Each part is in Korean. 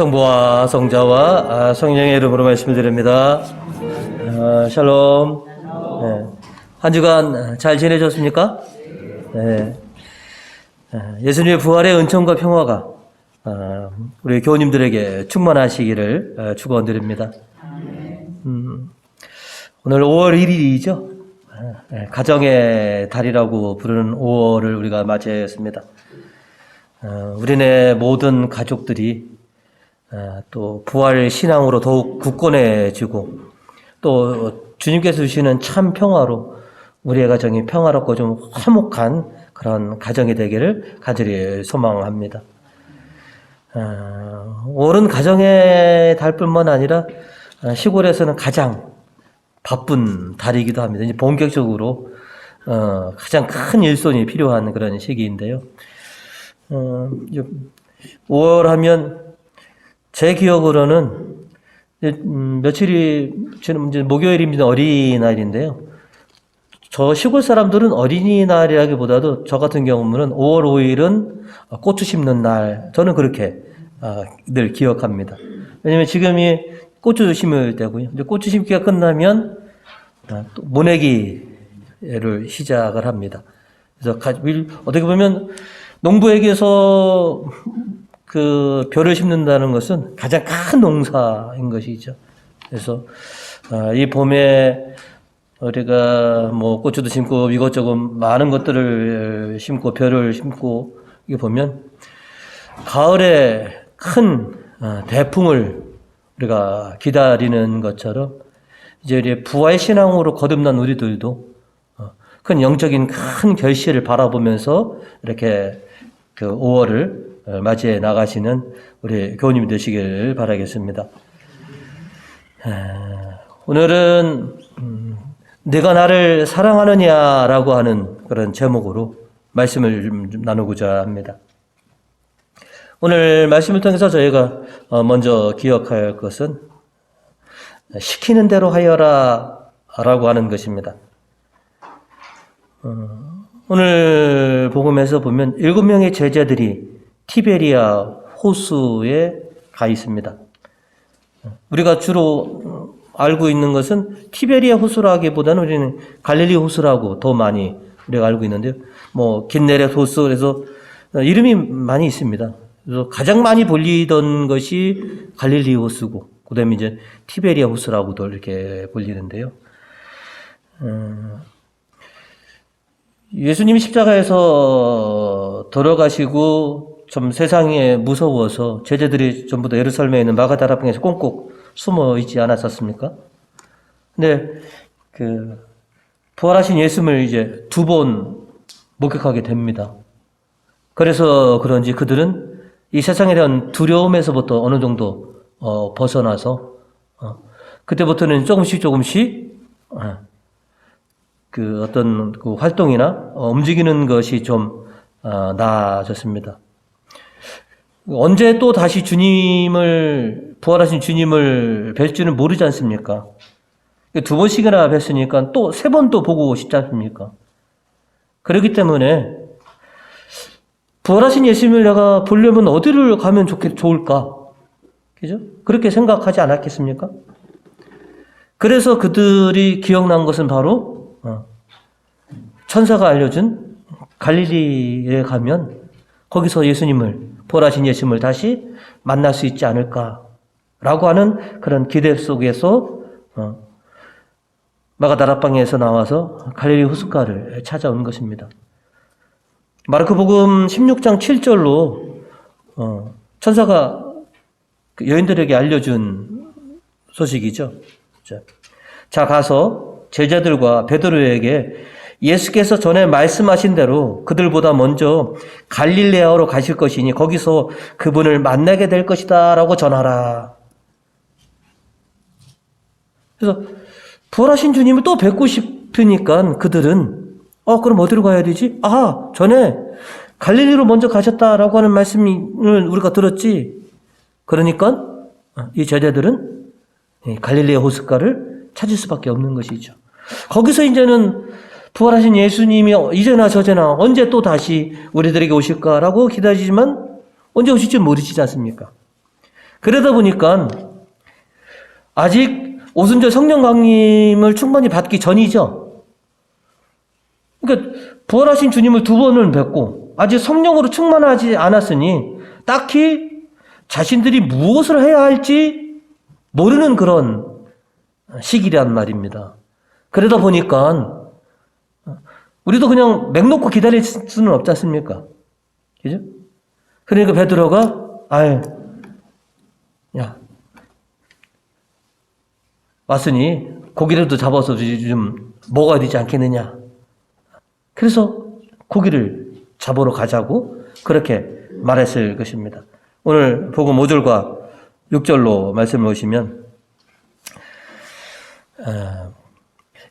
성부와 성자와 성령의 이름으로 말씀드립니다. 샬롬. 네. 한 주간 잘 지내셨습니까? 네. 예수님의 부활의 은총과 평화가 우리 교우님들에게 충만하시기를 축원드립니다. 오늘 5월 1일이죠. 가정의 달이라고 부르는 5월을 우리가 맞이했습니다. 우리네 모든 가족들이 또 부활 신앙으로 더욱 굳건해지고 또 주님께서 주시는 참 평화로 우리의 가정이 평화롭고 좀 화목한 그런 가정이 되기를 간절히 소망합니다. 5월은 가정의 달뿐만 아니라 시골에서는 가장 바쁜 달이기도 합니다. 이제 본격적으로 가장 큰 일손이 필요한 그런 시기인데요. 5월 하면 제 기억으로는 며칠이 지금 이제 목요일입니다. 어린이날인데요. 저 시골 사람들은 어린이날이라기보다도 저 같은 경우는 5월 5일은 고추 심는 날, 저는 그렇게 늘 기억합니다. 왜냐면 지금이 고추 심을 때고요. 이제 고추 심기가 끝나면 또 모내기를 시작을 합니다. 그래서 어떻게 보면 농부에게서 그 벼를 심는다는 것은 가장 큰 농사인 것이죠. 그래서 이 봄에 우리가 뭐 고추도 심고 이것저것 많은 것들을 심고 벼를 심고 이게 보면 가을에 큰 대풍을 우리가 기다리는 것처럼 이제 우리 부활 신앙으로 거듭난 우리들도 큰 영적인 큰 결실을 바라보면서 이렇게 그 5월을 맞이해 나가시는 우리 교우님이 되시길 바라겠습니다. 오늘은 내가 나를 사랑하느냐라고 하는 그런 제목으로 말씀을 좀 나누고자 합니다. 오늘 말씀을 통해서 저희가 먼저 기억할 것은 시키는 대로 하여라 라고 하는 것입니다. 오늘 복음에서 보면 7명의 제자들이 티베리아 호수에 가 있습니다. 우리가 주로 알고 있는 것은 티베리아 호수라기보다는 우리는 갈릴리 호수라고 더 많이 우리가 알고 있는데요. 뭐 긴네렛 호수, 그래서 이름이 많이 있습니다. 그래서 가장 많이 불리던 것이 갈릴리 호수고, 그다음에 이제 티베리아 호수라고도 이렇게 불리는데요. 예수님이 십자가에서 돌아가시고 좀 세상에 무서워서 제자들이 전부 다 예루살렘에 있는 마가다라방에서 꽁꽁 숨어 있지 않았었습니까? 근데 그 부활하신 예수님을 이제 2번 목격하게 됩니다. 그래서 그런지 그들은 이 세상에 대한 두려움에서부터 어느 정도 벗어나서 그때부터는 조금씩 그 어떤 그 활동이나 움직이는 것이 좀 나아졌습니다. 언제 또 다시 부활하신 주님을 뵐지는 모르지 않습니까? 2번씩이나 뵀으니까 또 3번도 보고 싶지 않습니까? 그렇기 때문에 부활하신 예수님을 내가 보려면 어디를 가면 좋을까? 그죠? 그렇게 생각하지 않았겠습니까? 그래서 그들이 기억난 것은 바로 천사가 알려준 갈릴리에 가면 거기서 부활하신 예수님을 다시 만날 수 있지 않을까라고 하는 그런 기대 속에서 마가다락방에서 나와서 갈릴리 호숫가를 찾아온 것입니다. 마르코복음 16장 7절로 천사가 여인들에게 알려준 소식이죠. 자, 가서 제자들과 베드로에게 예수께서 전에 말씀하신 대로 그들보다 먼저 갈릴레아로 가실 것이니 거기서 그분을 만나게 될 것이다 라고 전하라. 그래서 부활하신 주님을 또 뵙고 싶으니까 그들은 그럼 어디로 가야 되지? 전에 갈릴리로 먼저 가셨다라고 하는 말씀을 우리가 들었지. 그러니까 이 제자들은 갈릴레아 호숫가를 찾을 수밖에 없는 것이죠. 거기서 이제는 부활하신 예수님이 이제나 저제나 언제 또 다시 우리들에게 오실까라고 기다리지만 언제 오실지 모르시지 않습니까? 그러다 보니까 아직 오순절 성령 강림을 충만히 받기 전이죠. 그러니까 부활하신 주님을 두 번을 뵙고 아직 성령으로 충만하지 않았으니 딱히 자신들이 무엇을 해야 할지 모르는 그런 시기란 말입니다. 그러다 보니까 우리도 그냥 맹 놓고 기다릴 수는 없지 않습니까? 그죠? 그러니까 베드로가 야, 왔으니 고기라도 잡아서 좀 먹어야 되지 않겠느냐. 그래서 고기를 잡으러 가자고 그렇게 말했을 것입니다. 오늘 복음 5절과 6절로 말씀을 보시면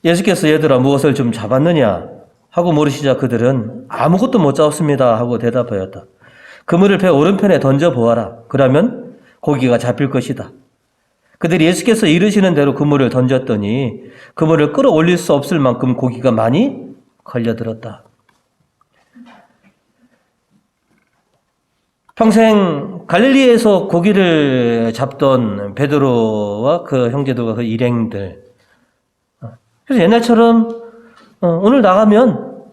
예수께서 얘들아 무엇을 좀 잡았느냐 하고 물으시자 그들은 아무것도 못 잡았습니다 하고 대답하였다. 그물을 배 오른편에 던져보아라. 그러면 고기가 잡힐 것이다. 그들이 예수께서 이르시는 대로 그물을 던졌더니 그물을 끌어올릴 수 없을 만큼 고기가 많이 걸려들었다. 평생 갈릴리에서 고기를 잡던 베드로와 그 형제들과 그 일행들. 그래서 옛날처럼 오늘 나가면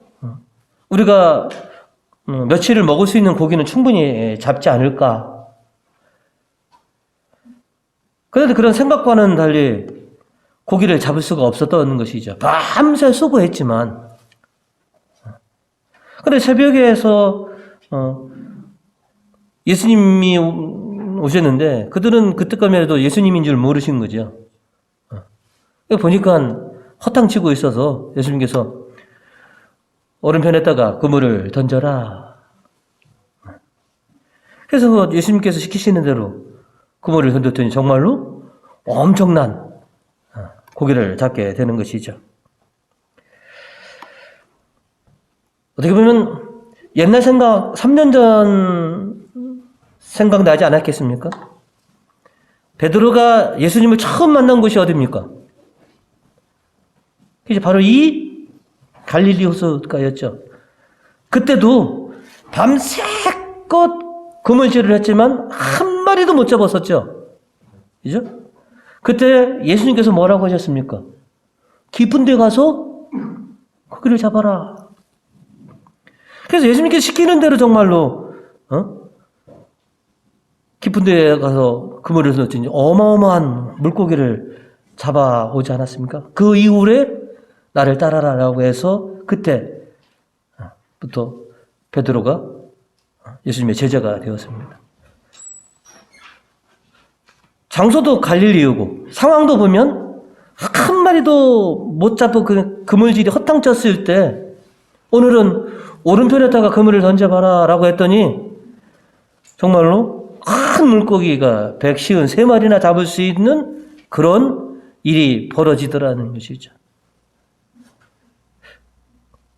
우리가 며칠을 먹을 수 있는 고기는 충분히 잡지 않을까. 그런데 그런 생각과는 달리 고기를 잡을 수가 없었던 것이죠. 밤새 수고했지만. 그런데 새벽에서 예수님이 오셨는데 그들은 그때까지만 해도 예수님인 줄 모르신 거죠. 보니까 허탕치고 있어서 예수님께서 오른편에다가 그물을 던져라. 그래서 예수님께서 시키시는 대로 그물을 던졌더니 정말로 엄청난 고기를 잡게 되는 것이죠. 어떻게 보면 옛날 생각, 3년 전 생각나지 않았겠습니까? 베드로가 예수님을 처음 만난 곳이 어디입니까? 이제 바로 이 갈릴리 호수가였죠. 그때도 밤새껏 그물질을 했지만 한 마리도 못 잡았었죠. 그죠? 그때 예수님께서 뭐라고 하셨습니까? 깊은 데 가서 고기를 잡아라. 그래서 예수님께서 시키는 대로 정말로 깊은 데 가서 그물을 던졌더니 어마어마한 물고기를 잡아오지 않았습니까? 그 이후에 나를 따라라라고 해서 그때부터 베드로가 예수님의 제자가 되었습니다. 장소도 갈릴리이고 상황도 보면 한 마리도 못 잡고 그 그물질이 허탕쳤을 때 오늘은 오른편에다가 그물을 던져봐라 라고 했더니 정말로 큰 물고기가 153마리나 잡을 수 있는 그런 일이 벌어지더라는 것이죠.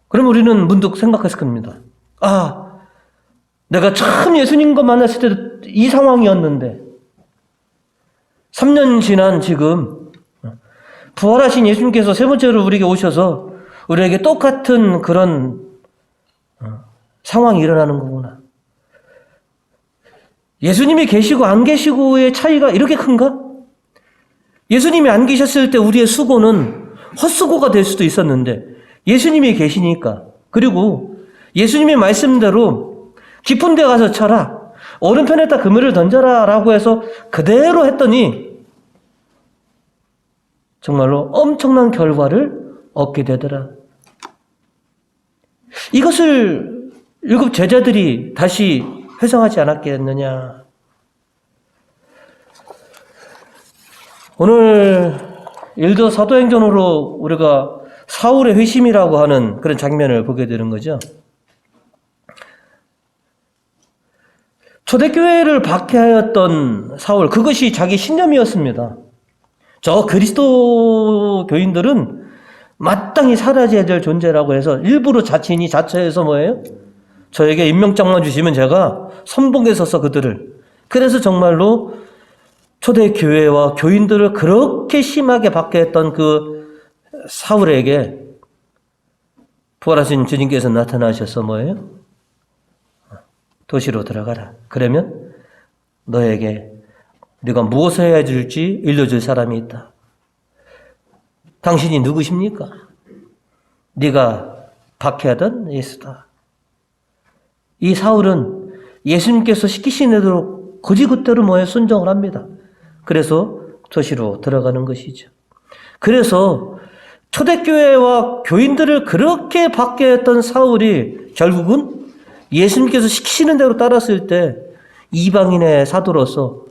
그럼 우리는 문득 생각했을 겁니다. 내가 처음 예수님과 만났을 때도 이 상황이었는데 3년 지난 지금 부활하신 예수님께서 세 번째로 우리에게 오셔서 우리에게 똑같은 그런 상황이 일어나는 거구나. 예수님이 계시고 안 계시고의 차이가 이렇게 큰가? 예수님이 안 계셨을 때 우리의 수고는 헛수고가 될 수도 있었는데 예수님이 계시니까 그리고 예수님의 말씀대로 깊은 데 가서 쳐라. 오른편에다 그물을 던져라 라고 해서 그대로 했더니 정말로 엄청난 결과를 얻게 되더라. 이것을 일곱 제자들이 다시 회상하지 않았겠느냐. 오늘 일도 사도행전으로 우리가 사울의 회심이라고 하는 그런 장면을 보게 되는 거죠. 초대교회를 박해하였던 사울, 그것이 자기 신념이었습니다. 저 그리스도 교인들은 마땅히 사라져야 될 존재라고 해서 일부러 자신이 자처해서 뭐예요? 저에게 임명장만 주시면 제가 선봉에 서서 그들을. 그래서 정말로 초대교회와 교인들을 그렇게 심하게 박해했던 그 사울에게 부활하신 주님께서 나타나셔서 뭐예요? 도시로 들어가라. 그러면 너에게 네가 무엇을 해야 될지 일러줄 사람이 있다. 당신이 누구십니까? 네가 박해하던 예수다. 이 사울은 예수님께서 시키신 대로 거지그대로 뭐에 순종을 합니다. 그래서 도시로 들어가는 것이죠. 그래서 초대교회와 교인들을 그렇게 박해했던 사울이 결국은 예수님께서 시키시는 대로 따랐을 때 이방인의 사도로서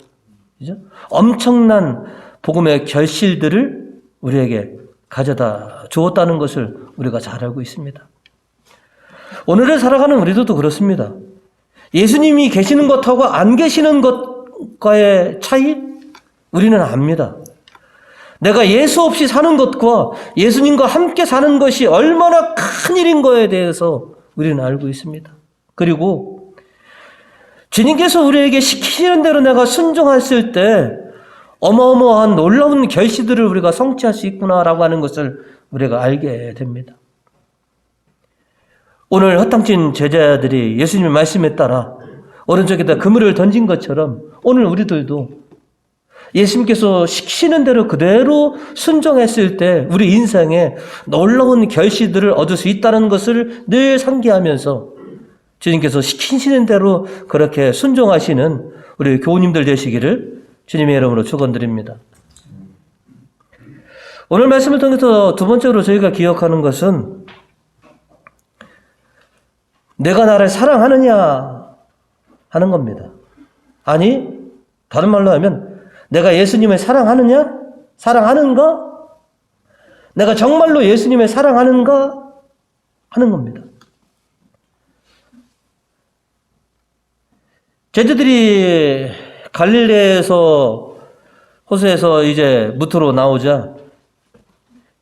그죠? 엄청난 복음의 결실들을 우리에게 가져다 주었다는 것을 우리가 잘 알고 있습니다. 오늘을 살아가는 우리들도 그렇습니다. 예수님이 계시는 것하고 안 계시는 것과의 차이 우리는 압니다. 내가 예수 없이 사는 것과 예수님과 함께 사는 것이 얼마나 큰 일인 거에 대해서 우리는 알고 있습니다. 그리고 주님께서 우리에게 시키시는 대로 내가 순종했을 때 어마어마한 놀라운 결실들을 우리가 성취할 수 있구나라고 하는 것을 우리가 알게 됩니다. 오늘 허탕친 제자들이 예수님의 말씀에 따라 오른쪽에다 그물을 던진 것처럼 오늘 우리들도 예수님께서 시키시는 대로 그대로 순종했을 때 우리 인생에 놀라운 결실들을 얻을 수 있다는 것을 늘 상기하면서 주님께서 시키시는 대로 그렇게 순종하시는 우리 교우님들 되시기를 주님의 이름으로 축원드립니다. 오늘 말씀을 통해서 두 번째로 저희가 기억하는 것은 내가 나를 사랑하느냐 하는 겁니다. 아니, 다른 말로 하면 내가 예수님을 사랑하느냐? 사랑하는가? 내가 정말로 예수님을 사랑하는가? 하는 겁니다. 제자들이 갈릴리에서 호수에서 이제 무트로 나오자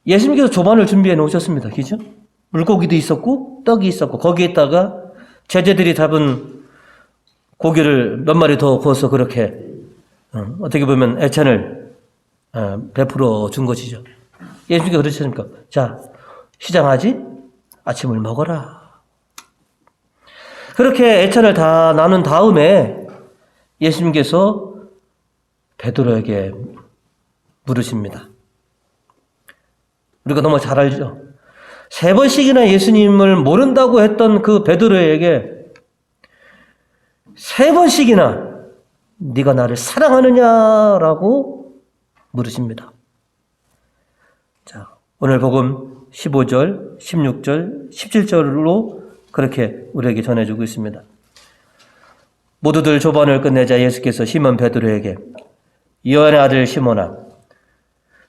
예수님께서 조반을 준비해 놓으셨습니다. 그죠? 물고기도 있었고 떡이 있었고 거기에다가 제자들이 잡은 고기를 몇 마리 더 구워서 그렇게 어떻게 보면 애찬을 베풀어 준 것이죠. 예수님께서 그러셨습니까? 자, 시장하지? 아침을 먹어라. 그렇게 애찬을 다 나눈 다음에 예수님께서 베드로에게 물으십니다. 우리가 너무 잘 알죠? 3번씩이나 예수님을 모른다고 했던 그 베드로에게 3번씩이나 네가 나를 사랑하느냐라고 물으십니다. 자, 오늘 복음 15절, 16절, 17절로 그렇게 우리에게 전해주고 있습니다. 모두들 조반을 끝내자 예수께서 시몬 베드로에게 요한의 아들 시몬아,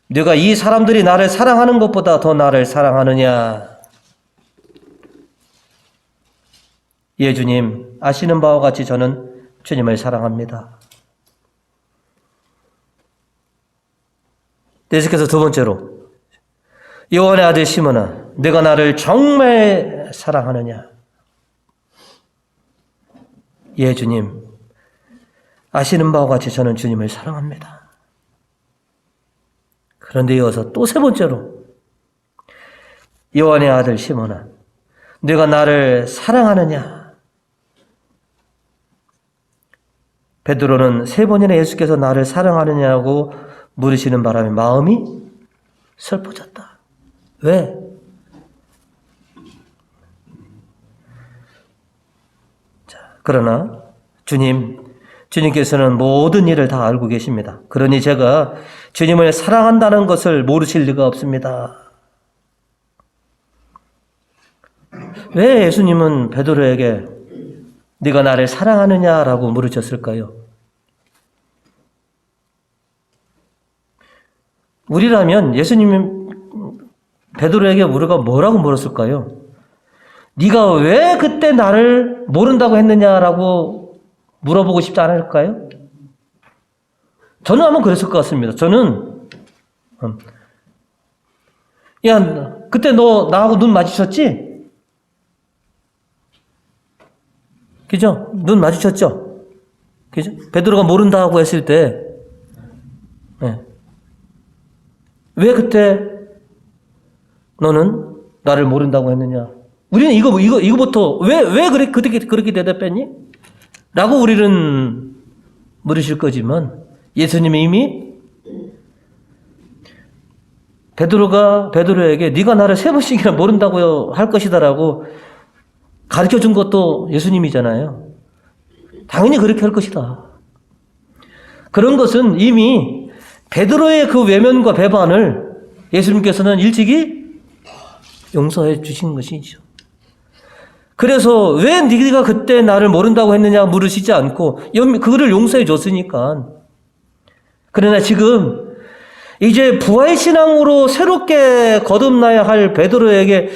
네가 이 사람들이 나를 사랑하는 것보다 더 나를 사랑하느냐? 예, 주님, 아시는 바와 같이 저는 주님을 사랑합니다. 예수께서 두 번째로 요한의 아들 시몬아, 네가 나를 정말 사랑하느냐? 예, 주님, 아시는 바와 같이 저는 주님을 사랑합니다. 그런데 이어서 또 세 번째로 요한의 아들 시몬아, 네가 나를 사랑하느냐? 베드로는 3번이나 예수께서 나를 사랑하느냐고 물으시는 바람에 마음이 슬퍼졌다. 왜? 자, 그러나 주님께서는 모든 일을 다 알고 계십니다. 그러니 제가 주님을 사랑한다는 것을 모르실 리가 없습니다. 왜 예수님은 베드로에게 네가 나를 사랑하느냐라고 물으셨을까요? 우리라면 예수님이 베드로에게 우리가 뭐라고 물었을까요? 네가 왜 그때 나를 모른다고 했느냐라고 물어보고 싶지 않을까요? 저는 아마 그랬을 것 같습니다. 저는 야, 그때 너 나하고 눈 마주쳤지? 그죠? 눈 마주쳤죠? 그죠? 베드로가 모른다고 했을 때 네. 왜 그때 너는 나를 모른다고 했느냐? 우리는 이거부터 왜 그렇게 대답했니? 라고 우리는 물으실 거지만 예수님이 이미 베드로에게 네가 나를 3번씩이나 모른다고 할 것이다라고 가르쳐 준 것도 예수님이잖아요. 당연히 그렇게 할 것이다. 그런 것은 이미 베드로의 그 외면과 배반을 예수님께서는 일찍이 용서해 주신 것이죠. 그래서 왜 네가 그때 나를 모른다고 했느냐 물으시지 않고 그거를 용서해 줬으니까. 그러나 지금 이제 부활신앙으로 새롭게 거듭나야 할 베드로에게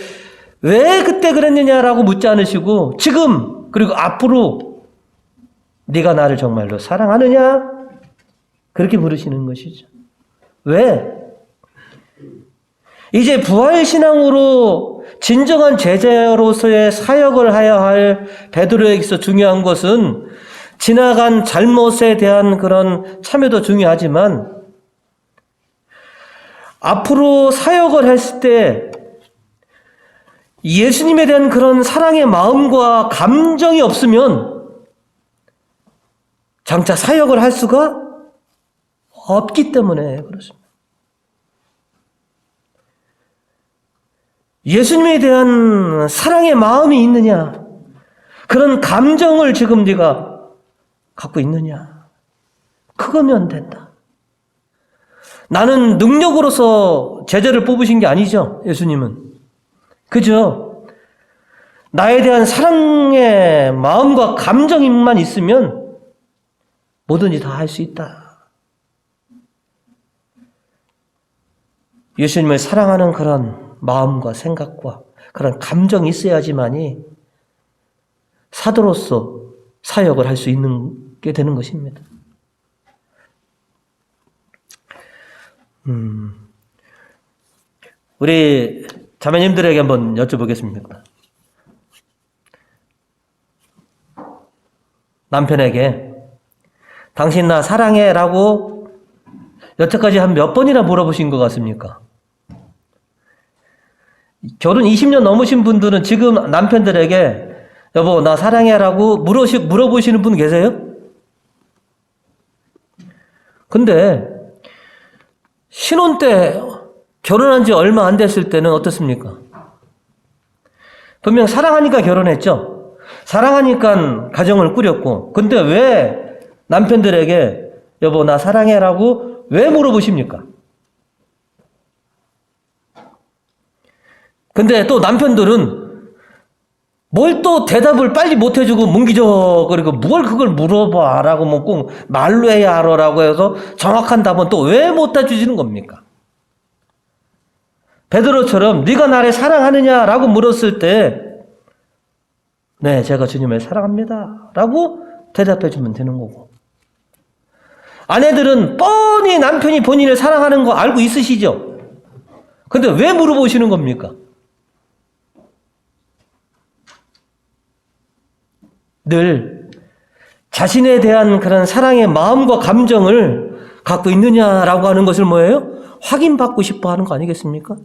왜 그때 그랬느냐라고 묻지 않으시고 지금 그리고 앞으로 네가 나를 정말로 사랑하느냐? 그렇게 물으시는 것이죠. 왜? 이제 부활신앙으로 진정한 제자로서의 사역을 해야 할 베드로에게서 중요한 것은 지나간 잘못에 대한 그런 참여도 중요하지만 앞으로 사역을 했을 때 예수님에 대한 그런 사랑의 마음과 감정이 없으면 장차 사역을 할 수가 없기 때문에 그렇습니다. 예수님에 대한 사랑의 마음이 있느냐? 그런 감정을 지금 네가 갖고 있느냐? 그거면 된다. 나는 능력으로서 제자를 뽑으신 게 아니죠, 예수님은. 그죠? 나에 대한 사랑의 마음과 감정만 있으면 뭐든지 다 할 수 있다. 예수님을 사랑하는 그런 마음과 생각과 그런 감정이 있어야지만이 사도로서 사역을 할 수 있는 게 되는 것입니다. 우리 자매님들에게 한번 여쭤보겠습니다. 남편에게 당신 나 사랑해 라고 여태까지 한 몇 번이나 물어보신 것 같습니까? 결혼 20년 넘으신 분들은 지금 남편들에게 여보 나 사랑해 라고 물어보시는 분 계세요? 근데 신혼 때 결혼한 지 얼마 안 됐을 때는 어떻습니까? 분명 사랑하니까 결혼했죠. 사랑하니까 가정을 꾸렸고 근데 왜 남편들에게 여보 나 사랑해 라고 왜 물어보십니까? 근데 또 남편들은 뭘 또 대답을 빨리 못 해주고 뭉기적거리고 뭘 그걸 물어봐 라고 뭐 꼭 말로 해야 알아라고 해서 정확한 답은 또 왜 못 해주시는 겁니까? 베드로처럼 네가 나를 사랑하느냐 라고 물었을 때 네 제가 주님을 사랑합니다 라고 대답해 주면 되는 거고 아내들은 뻔히 남편이 본인을 사랑하는 거 알고 있으시죠? 근데 왜 물어보시는 겁니까? 늘 자신에 대한 그런 사랑의 마음과 감정을 갖고 있느냐라고 하는 것을 뭐예요? 확인받고 싶어 하는 거 아니겠습니까?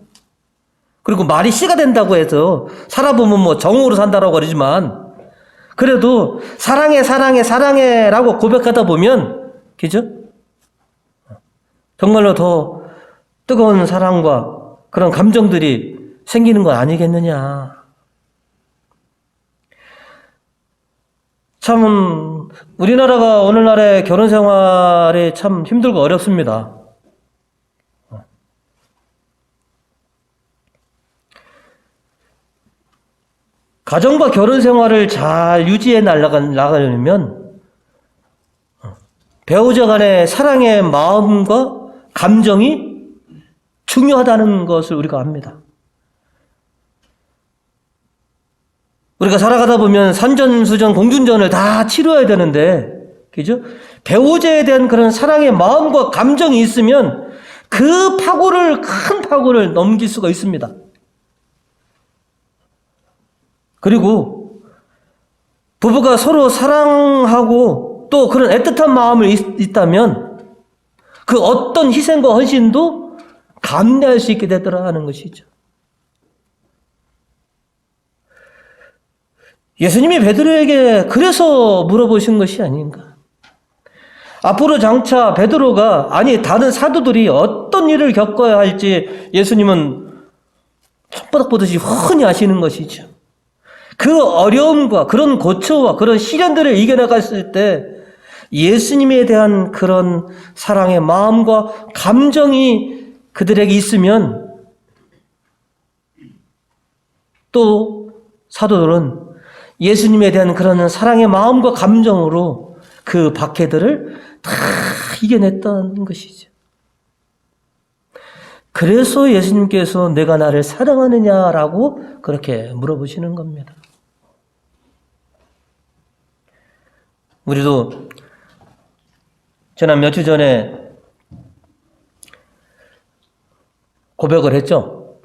그리고 말이 씨가 된다고 해서 살아보면 뭐 정으로 산다라고 그러지만 그래도 사랑해 사랑해 사랑해라고 고백하다 보면 그죠? 정말로 더 뜨거운 사랑과 그런 감정들이 생기는 거 아니겠느냐. 참 우리나라가 오늘날의 결혼 생활이 참 힘들고 어렵습니다. 가정과 결혼 생활을 잘 유지해 나가려면 배우자 간의 사랑의 마음과 감정이 중요하다는 것을 우리가 압니다. 우리가 살아가다 보면 산전수전, 공중전을 다 치러야 되는데, 그죠? 배우자에 대한 그런 사랑의 마음과 감정이 있으면 그 큰 파고를 넘길 수가 있습니다. 그리고 부부가 서로 사랑하고 또 그런 애틋한 마음을 있다면 그 어떤 희생과 헌신도 감내할 수 있게 되더라는 것이죠. 예수님이 베드로에게 그래서 물어보신 것이 아닌가. 앞으로 장차 베드로가, 아니 다른 사도들이 어떤 일을 겪어야 할지 예수님은 손바닥 보듯이 훤히 아시는 것이죠. 그 어려움과 그런 고초와 그런 시련들을 이겨나갔을 때 예수님에 대한 그런 사랑의 마음과 감정이 그들에게 있으면 또 사도들은 예수님에 대한 그런 사랑의 마음과 감정으로 그 박해들을 다 이겨냈다는 것이죠. 그래서 예수님께서 내가 나를 사랑하느냐라고 그렇게 물어보시는 겁니다. 우리도 지난 몇 주 전에 고백을 했죠.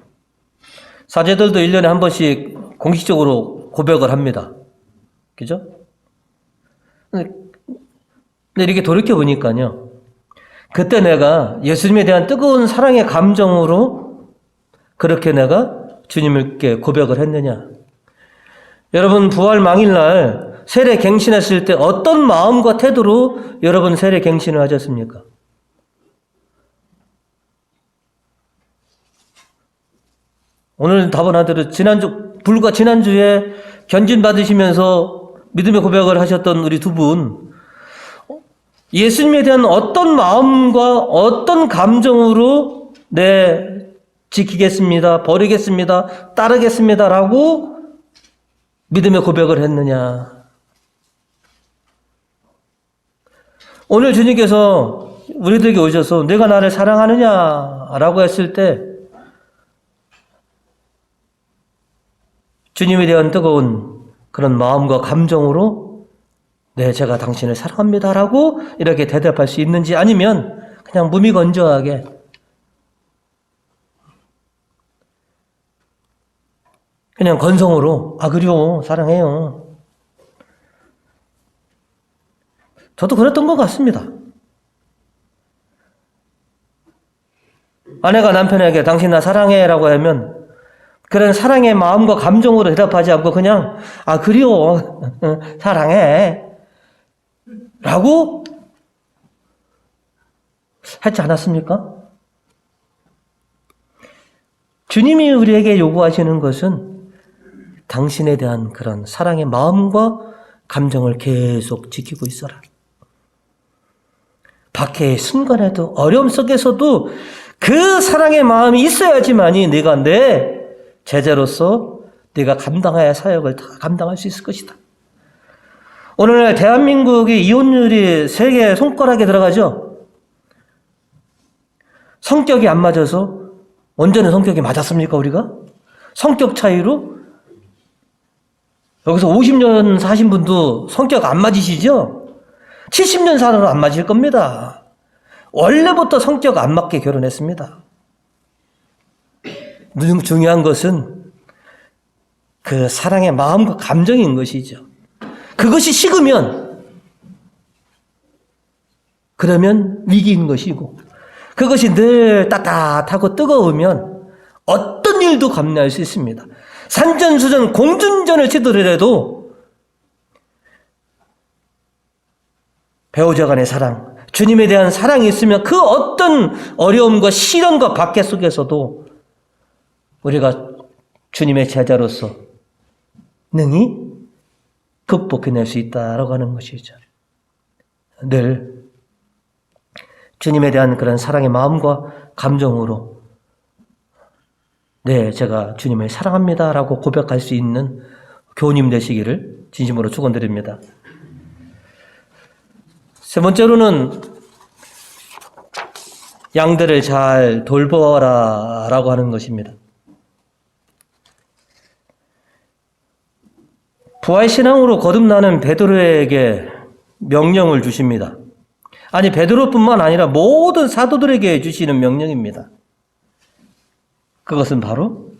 사제들도 1년에 한 번씩 공식적으로 고백을 합니다. 그죠? 근데 이렇게 돌이켜보니까요. 그때 내가 예수님에 대한 뜨거운 사랑의 감정으로 그렇게 내가 주님께 고백을 했느냐. 여러분 부활 망일날 세례 갱신했을 때 어떤 마음과 태도로 여러분 세례 갱신을 하셨습니까? 오늘 답은 하대로 불과 지난주에 견진 받으시면서 믿음의 고백을 하셨던 우리 두 분, 예수님에 대한 어떤 마음과 어떤 감정으로 지키겠습니다, 버리겠습니다, 따르겠습니다라고 믿음의 고백을 했느냐. 오늘 주님께서 우리들에게 오셔서 내가 나를 사랑하느냐라고 했을 때 주님에 대한 뜨거운 그런 마음과 감정으로 네, 제가 당신을 사랑합니다라고 이렇게 대답할 수 있는지, 아니면 그냥 무미건조하게 그냥 건성으로 그래요, 사랑해요. 저도 그랬던 것 같습니다. 아내가 남편에게 당신 나 사랑해라고 하면 그런 사랑의 마음과 감정으로 대답하지 않고 그냥 그래요, 사랑해 라고 하지 않았습니까? 주님이 우리에게 요구하시는 것은 당신에 대한 그런 사랑의 마음과 감정을 계속 지키고 있어라. 박해의 순간에도, 어려움 속에서도 그 사랑의 마음이 있어야지만이 네가 내 제자로서 네가 감당해야 할 사역을 다 감당할 수 있을 것이다. 오늘날 대한민국의 이혼율이 세계 손가락에 들어가죠. 성격이 안 맞아서. 언제는 성격이 맞았습니까, 우리가? 성격 차이로? 여기서 50년 사신 분도 성격 안 맞으시죠? 70년 살아도 안 맞을 겁니다. 원래부터 성격 안 맞게 결혼했습니다. 중요한 것은 그 사랑의 마음과 감정인 것이죠. 그것이 식으면 그러면 위기인 것이고, 그것이 늘 따뜻하고 뜨거우면 어떤 일도 감내할 수 있습니다. 산전수전 공중전을 치더라도 배우자 간의 사랑, 주님에 대한 사랑이 있으면 그 어떤 어려움과 시련과 박해 속에서도 우리가 주님의 제자로서 능히 극복해낼 수 있다라고 하는 것이죠. 늘 주님에 대한 그런 사랑의 마음과 감정으로 네, 제가 주님을 사랑합니다라고 고백할 수 있는 교우님 되시기를 진심으로 축원드립니다. 세 번째로는 양들을 잘 돌보아라 라고 하는 것입니다. 부활신앙으로 거듭나는 베드로에게 명령을 주십니다. 아니, 베드로뿐만 아니라 모든 사도들에게 주시는 명령입니다. 그것은 바로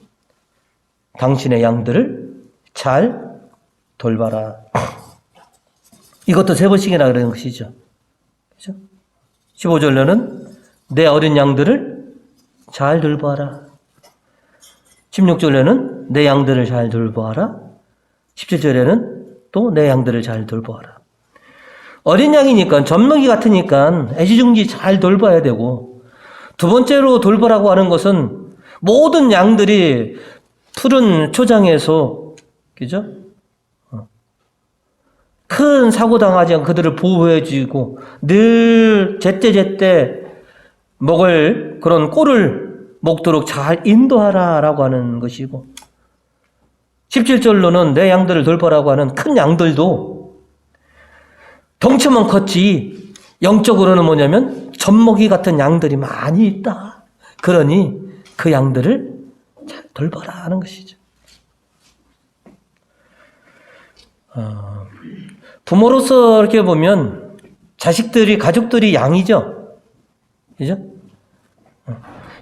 당신의 양들을 잘 돌봐라. 이것도 3번씩이나 그러는 것이죠. 그죠? 15절로는 내 어린 양들을 잘 돌봐라. 16절에는 내 양들을 잘 돌봐라. 17절에는 또 내 양들을 잘 돌보아라. 어린 양이니까, 젖먹이 같으니까 애지중지 잘 돌봐야 되고, 두 번째로 돌보라고 하는 것은 모든 양들이 푸른 초장에서, 그죠? 큰 사고 당하지 않고 그들을 보호해주고, 늘 제때제때 먹을 그런 꼴을 먹도록 잘 인도하라라고 하는 것이고, 17절로는 내 양들을 돌보라고 하는 큰 양들도 덩치만 컸지, 영적으로는 뭐냐면 젖먹이 같은 양들이 많이 있다. 그러니 그 양들을 잘 돌보라 하는 것이죠. 부모로서 이렇게 보면 자식들이, 가족들이 양이죠. 그죠?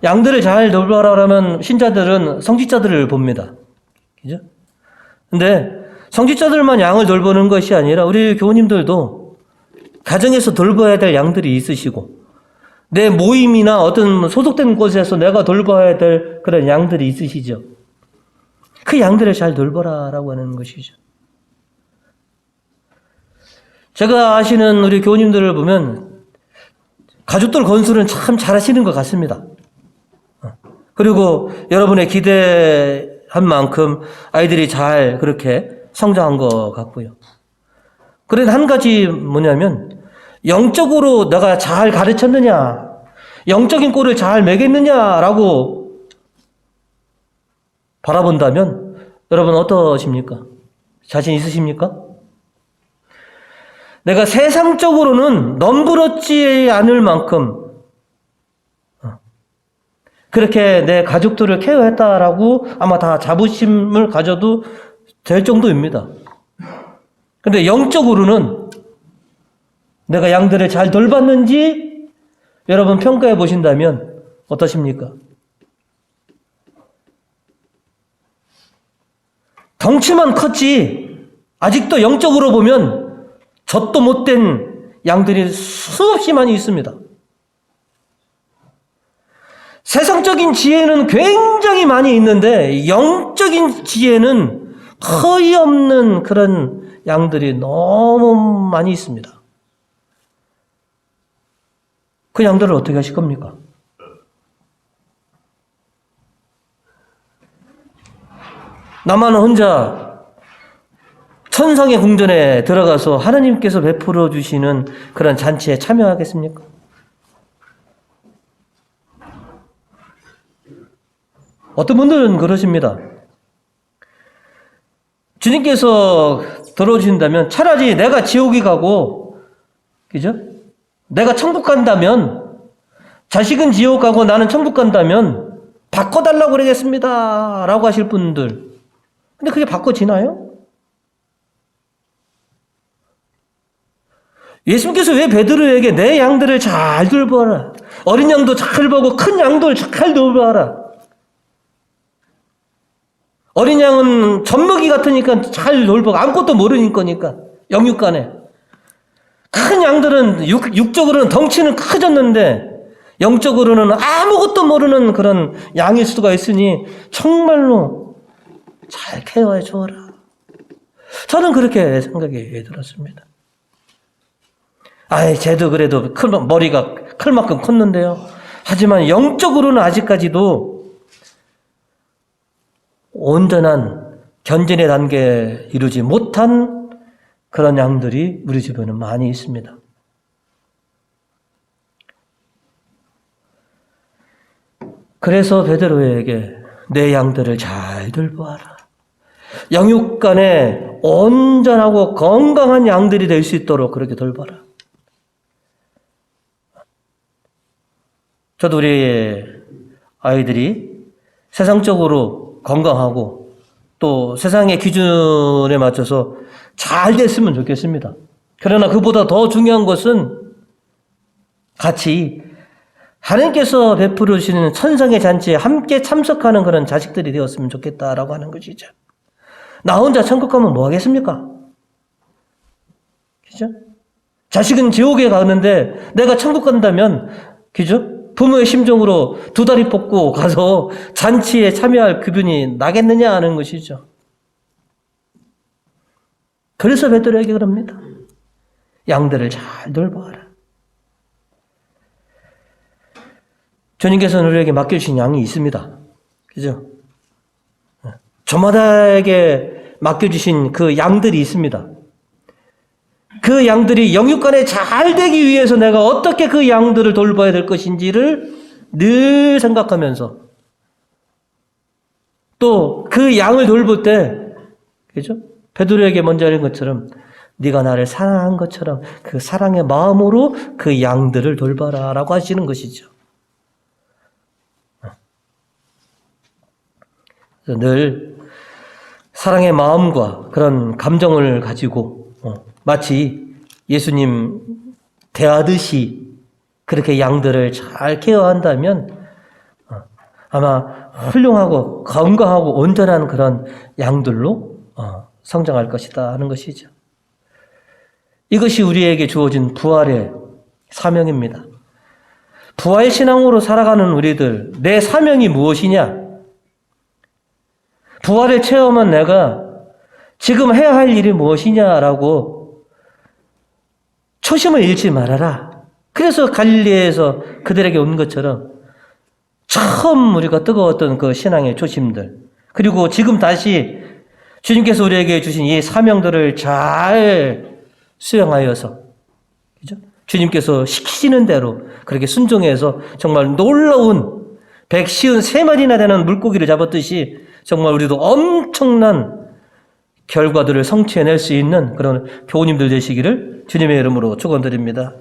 양들을 잘 돌보라 하면 신자들은 성직자들을 봅니다. 그죠? 근데 성직자들만 양을 돌보는 것이 아니라 우리 교우님들도 가정에서 돌봐야 될 양들이 있으시고, 내 모임이나 어떤 소속된 곳에서 내가 돌봐야 될 그런 양들이 있으시죠. 그 양들을 잘 돌보라라고 하는 것이죠. 제가 아시는 우리 교우님들을 보면 가족들 건수는 참 잘하시는 것 같습니다. 그리고 여러분의 기대한 만큼 아이들이 잘 그렇게 성장한 것 같고요. 그런데 한 가지 뭐냐면, 영적으로 내가 잘 가르쳤느냐, 영적인 꼴을 잘 매겼느냐라고 바라본다면 여러분 어떠십니까? 자신 있으십니까? 내가 세상적으로는 넘부럽지 않을 만큼 그렇게 내 가족들을 케어했다라고 아마 다 자부심을 가져도 될 정도입니다. 근데 영적으로는 내가 양들을 잘 돌봤는지 여러분 평가해 보신다면 어떠십니까? 덩치만 컸지 아직도 영적으로 보면 젖도 못된 양들이 수없이 많이 있습니다. 세상적인 지혜는 굉장히 많이 있는데 영적인 지혜는 거의 없는 그런 양들이 너무 많이 있습니다. 그 양들을 어떻게 하실 겁니까? 나만 혼자 천상의 궁전에 들어가서 하나님께서 베풀어 주시는 그런 잔치에 참여하겠습니까? 어떤 분들은 그러십니다. 주님께서 들어주신다면 차라리 내가 지옥에 가고, 그죠? 내가 천국 간다면, 자식은 지옥 가고 나는 천국 간다면 바꿔달라고 그러겠습니다 라고 하실 분들. 근데 그게 바꿔지나요? 예수님께서 왜 베드로에게 내 양들을 잘 돌보아라, 어린 양도 잘 보고 큰 양도 잘 돌보아라, 어린 양은 젖먹이 같으니까 잘 돌보고 아무것도 모르는 거니까 영육간에, 큰 양들은 육적으로는 덩치는 커졌는데 영적으로는 아무것도 모르는 그런 양일 수가 있으니 정말로 잘 케어해 주어라. 저는 그렇게 생각이 들었습니다. 아이, 쟤도 그래도 머리가 클만큼 컸는데요. 하지만 영적으로는 아직까지도 온전한 견진의 단계에 이루지 못한 그런 양들이 우리 주변에 많이 있습니다. 그래서 베드로에게 내 양들을 잘 돌보아라, 영육간에 온전하고 건강한 양들이 될 수 있도록 그렇게 돌봐라. 저도 우리 아이들이 세상적으로 건강하고 또 세상의 기준에 맞춰서 잘 됐으면 좋겠습니다. 그러나 그보다 더 중요한 것은 같이 하나님께서 베풀어 주시는 천상의 잔치에 함께 참석하는 그런 자식들이 되었으면 좋겠다라고 하는 것이죠. 나 혼자 천국 가면 뭐 하겠습니까? 그죠? 자식은 지옥에 가는데 내가 천국 간다면, 그죠? 부모의 심정으로 두 다리 뻗고 가서 잔치에 참여할 기분이 나겠느냐 하는 것이죠. 그래서 베드로에게 그럽니다. 양들을 잘 돌봐라. 주님께서는 우리에게 맡겨주신 양이 있습니다. 그죠? 저마다에게 맡겨주신 그 양들이 있습니다. 그 양들이 영육간에 잘 되기 위해서 내가 어떻게 그 양들을 돌봐야 될 것인지를 늘 생각하면서 또 그 양을 돌볼 때, 그죠? 베드로에게 먼저 하는 것처럼 네가 나를 사랑한 것처럼 그 사랑의 마음으로 그 양들을 돌봐라라고 하시는 것이죠. 늘 사랑의 마음과 그런 감정을 가지고 마치 예수님 대하듯이 그렇게 양들을 잘 케어한다면 아마 훌륭하고 건강하고 온전한 그런 양들로 성장할 것이다 하는 것이죠. 이것이 우리에게 주어진 부활의 사명입니다. 부활 신앙으로 살아가는 우리들, 내 사명이 무엇이냐? 부활을 체험한 내가 지금 해야 할 일이 무엇이냐라고 초심을 잃지 말아라. 그래서 갈릴리에서 그들에게 온 것처럼 처음 우리가 뜨거웠던 그 신앙의 초심들, 그리고 지금 다시 주님께서 우리에게 주신 이 사명들을 잘 수행하여서, 그죠? 주님께서 시키시는 대로 그렇게 순종해서 정말 놀라운 153마리나 되는 물고기를 잡았듯이 정말 우리도 엄청난 결과들을 성취해낼 수 있는 그런 교우님들 되시기를 주님의 이름으로 축원드립니다.